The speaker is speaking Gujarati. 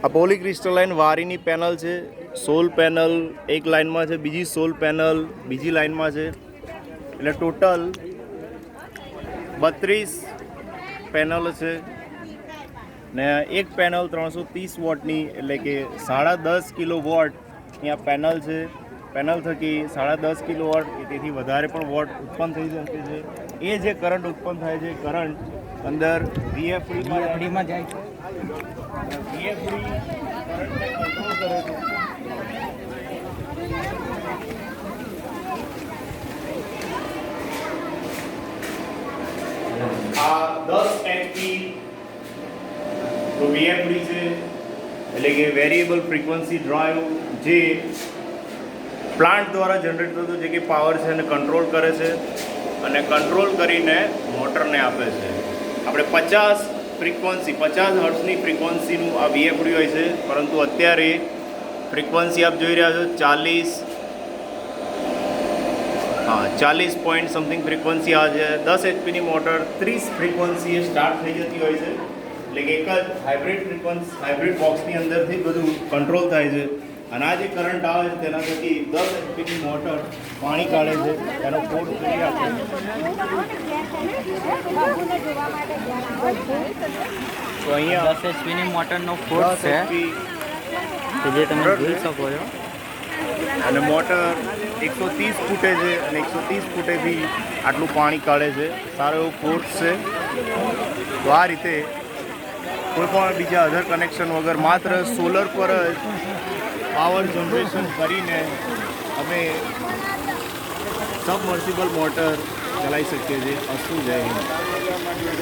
આ પોલીક્રિસ્ટલાઇન વારીની પેનલ છે. સોલ પેનલ એક લાઇનમાં છે, બીજી સોલ પેનલ બીજી લાઇનમાં છે, એટલે ટોટલ 32 પેનલ છે ને એક પેનલ 330 વોટની, એટલે કે 10.5 કિલો વોટ અહીંયા પેનલ છે. પેનલ થકી 10.5 કિલો વોટ તેથી વધારે પણ વોટ ઉત્પન્ન થઈ શકે છે. એ જે કરંટ ઉત્પન્ન થાય છે, કરંટ અંદર VFDમાં જાય છે. VFD કરંટને કંટ્રોલ કરે છે. આ 10 HP તો VFD છે, એટલે કે વેરિયેબલ ફ્રીક્વન્સી ડ્રાઈવ, જે પ્લાન્ટ દ્વારા જનરેટ થતો જે કે પાવર છે એને કંટ્રોલ કરે છે અને કંટ્રોલ કરીને મોટરને આપે છે. આપણે 50 હર્ટ્ઝની ફ્રીક્વન્સીનું આ VFD હોય છે, પરંતુ અત્યારે ફ્રીક્વન્સી આપ જોઈ રહ્યા છો 40 પોઈન્ટ સમથિંગ ફ્રીક્વન્સી આ છે. 10 HPની મોટર 30 ફ્રીક્વન્સીએ સ્ટાર્ટ થઈ જતી હોય છે, એટલે કે એક જ હાઇબ્રિડ બોક્સની અંદરથી બધું કંટ્રોલ થાય છે. અને આ જે કરંટ આવે છે તેના થકી 10 HPની મોટર પાણી કાઢે છે. એનો કોડ જોઈએ આપણે તો અહીંયા 10 HPની મોટરનો કોડ છે કે જે તમે જોઈ શકો છો. અને મોટર 130 ફૂટે છે અને 130 ફૂટેથી આટલું પાણી કાઢે છે. સારો એવો કોર્સ છે. તો આ રીતે કોઈ પણ બીજા અધર કનેક્શન વગર માત્ર સોલર પર જ પાવર જનરેશન કરીને અમે સબમર્સિબલ મોટર ચલાવી શકીએ છીએ. અસ્તુ જય હિન્દ.